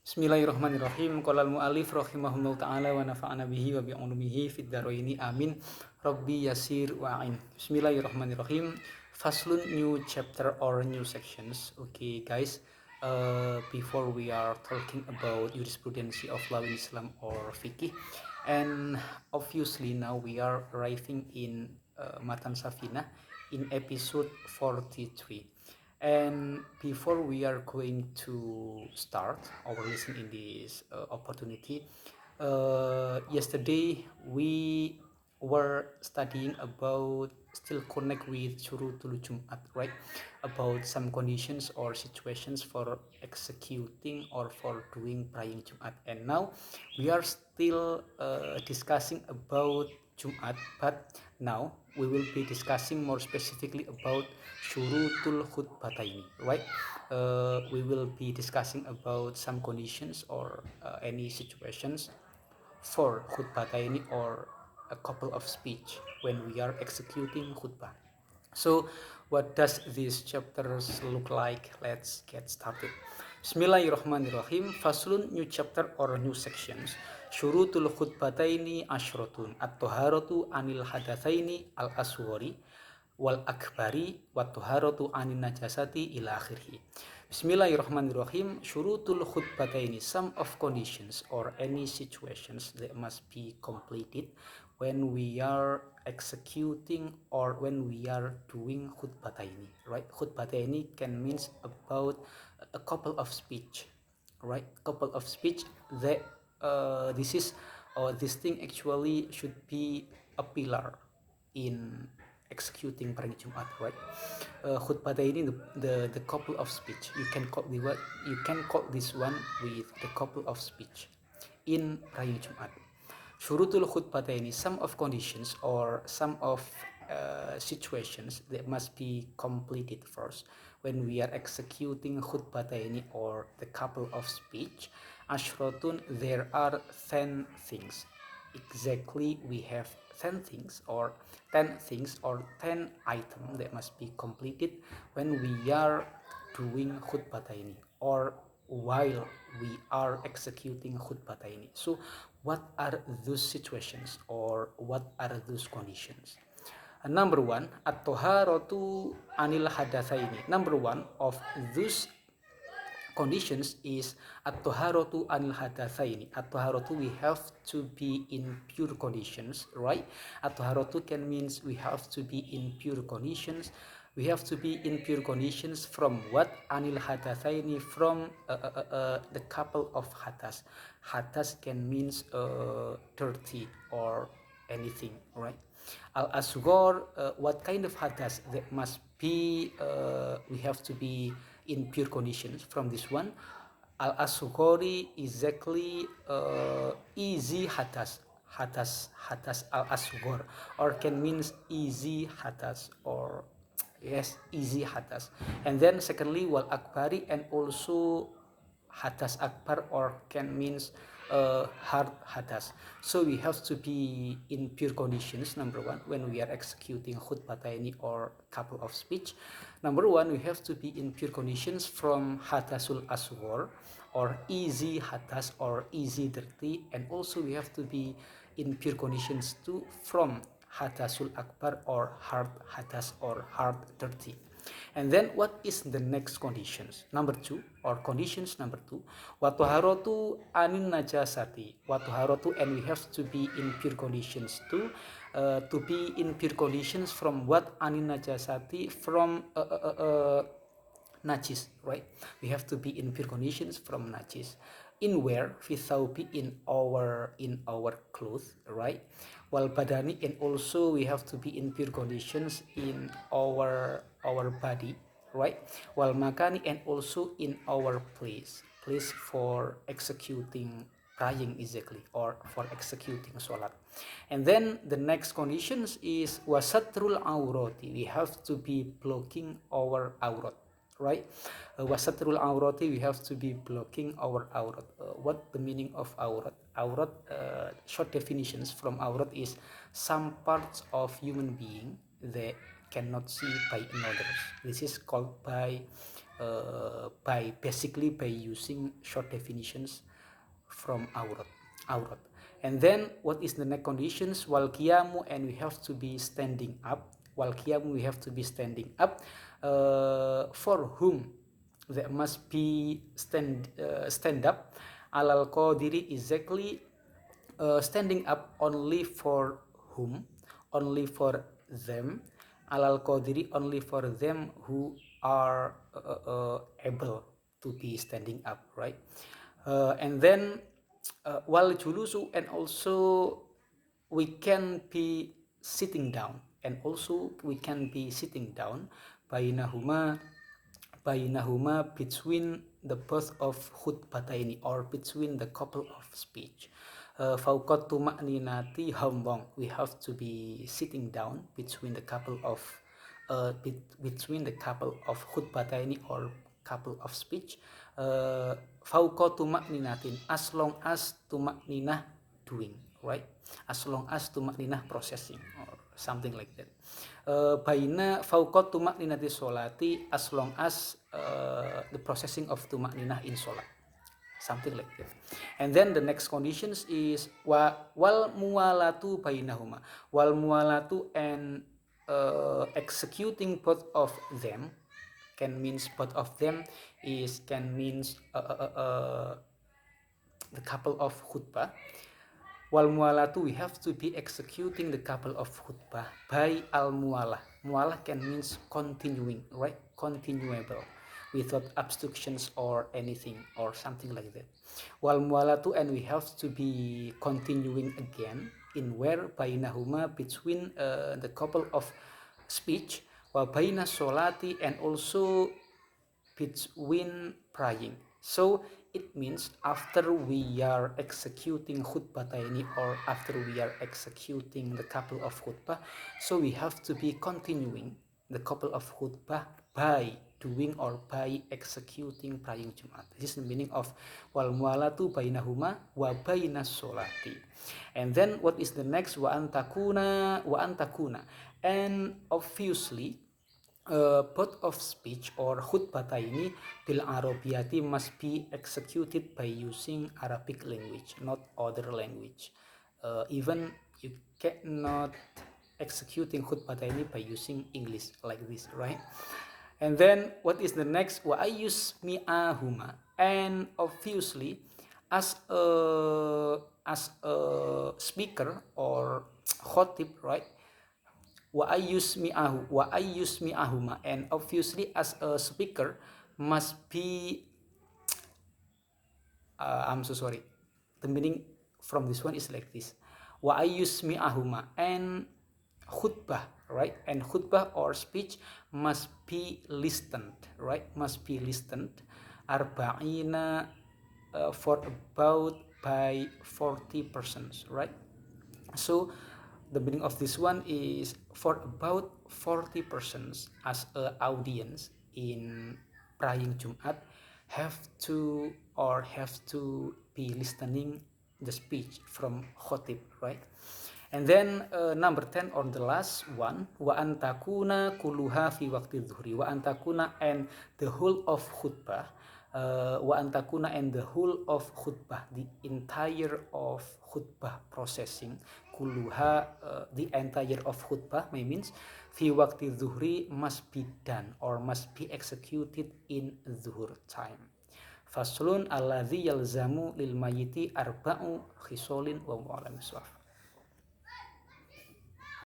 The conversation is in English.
Bismillahirrahmanirrahim. Qala al-mu'allif rahimahullahu ta'ala wa nafa'ana bihi wa bi'ulumihi fid dharaini amin. Rabbi yasir wa'in. Bismillahirrahmanirrahim. Faslun, new chapter or new sections. Okay guys, before we are talking about jurisprudence of law in Islam or fiqh, and obviously now we are arriving in Matan Safina in episode 43. And before we are going to start our lesson in this opportunity, yesterday we were studying about still connect with Syurutul Jum'at, right? About some conditions or situations for executing or for doing praying Jum'at. And now we are still discussing about Jum'at, but now we will be discussing more specifically about Syurutul Khutbataini, right? We will be discussing about some conditions or any situations for khutbataini or a couple of speech when we are executing khutbah. So what does these chapters look like? Let's get started. Bismillahirrahmanirrahim. Faslun, new chapter or new sections. Syurutul khutbataini ashrotun. At-toharatu anil hadathaini al-aswari wal akbari wa toharatu anin najasati ila akhirih. Bismillahirrahmanirrahim. Syurutul khutbataini, some of conditions or any situations that must be completed when we are executing or when we are doing khutbataini, right? Khutbataini can means about a couple of speech, right? Couple of speech that this is or this thing actually should be a pillar in executing praying Jumat, right? Khutbataini, the couple of speech. You can call this one with the couple of speech in praying Jumat. Syurutul khutbataini, some of conditions or some of situations that must be completed first when we are executing khutbataini or the couple of speech. Ashrotun, there are 10 things. Exactly, we have 10 things or 10 things or 10 items that must be completed when we are doing khutbataini or while we are executing khutbataini. So what are those situations or what are those conditions? Number one, at-toharatu anil hadatsaini. Number one of those conditions is at-toharatu anil hadatsaini. At-toharatu, we have to be in pure conditions, right? At-toharatu can means we have to be in pure conditions. We have to be in pure conditions from what? Anil hadatsaini, from the couple of hadas. Hadas can means dirty or anything, right? Al-asghar, what kind of hadas that must be, we have to be in pure conditions from this one. Al-asghari, exactly, easy hadas. Hadas al-asghar, or can means easy hadas, or yes, easy hadas. And then secondly, wal akbari, and also hadas akbar, or can means hard hadas. So we have to be in pure conditions. Number one, when we are executing khutbataini or couple of speech. Number one, we have to be in pure conditions from hadasul asghar or easy hadas or easy dirty, and also we have to be in pure conditions too from hadasul akbar or hard hadas or hard dirty. And then what is the next conditions? Number two, or conditions number two, watuharotu anin najasati. Watuharotu, and we have to be in pure conditions too. To be in pure conditions from what? Anin najasati, from najis, right? We have to be in pure conditions from najis. In where? Fi thawbi, in our clothes, right? Wal badani, and also we have to be in pure conditions in our body, right? Wal makani, and also in our place for executing praying, exactly, or for executing salat. And then the next conditions is wasatrul aurati, we have to be blocking our aurat, right? Wasatrul aurati, we have to be blocking our aurat. What the meaning of aurat? Aurat, short definitions from aurat is some parts of human being that cannot see by others. This is called by by using short definitions from aurat. And then what is the next conditions? Wal qiyamu, and we have to be standing up. Wal qiyamu, we have to be standing up. For whom? There must be stand up. Alal qadiri, exactly, standing up only for whom? Only for them. Alal qadiri, only for them who are able to be standing up, right? And then wal julusu, and also we can be sitting down, and also we can be sitting down bainahuma between the both of khutbataini, or between the couple of speech. Fauqat tuma'ninati hambong, we have to be sitting down between the couple of khutbataini, or couple of speech. Fauqat tuma'ninatin, as long as tuma'ninah doing, right? As long as tuma'ninah processing, or something like that. Baina fauqat tuma'ninati sholati, as long as the processing of tuma'ninah in sholat, something like that. And then the next conditions is wal muwalatu bainahuma. Wal muwalatu, and executing both of them, can means both of them, can means the couple of khutbah. Wal muwalatu, we have to be executing the couple of khutbah by al muwalah. Muwalah can means continuing, right? Continuable, without obstructions or anything, or something like that. Wal muwalatu, and we have to be continuing again in where bainahuma, between the couple of speech, wa baina sholati, and also between praying. So it means after we are executing khutbataini, or after we are executing the couple of khutbah, so we have to be continuing the couple of khutbah by doing, or by executing praying Jumat. This is the meaning of wal mualatu bainahuma wa bainas sholati. And then what is the next? Wa antakuna, and obviously both of speech or khutbataini bil arabiyati must be executed by using Arabic language, not other language. Even you cannot executing khutbataini by using English like this, right? And then what is the next? Wa ayus mi'ahuma, and obviously as a speaker or khotib, right? Wa ayus mi'ahuma, and obviously as a speaker must be I'm so sorry, the meaning from this one is like this: wa ayus mi'ahuma, and khutbah, right? And khutbah or speech must be listened, right? Must be listened arba'ina, for about by 40 persons, right? So the meaning of this one is for about 40 persons as an audience in praying Jumat have to be listening the speech from khotib, right? And then number 10, or the last one, wa antakuna kuluha fi waqti dhuhri, wa antakuna, and the whole of khutbah, wa antakuna, and the whole of khutbah, the entire of khutbah processing, kuluha, the entire of khutbah means fi waqti dhuhri must be done or must be executed in dhuhur time. Faslun alladhi yalzamu lil mayiti arba'u khisolin wa mu'alam iswaf.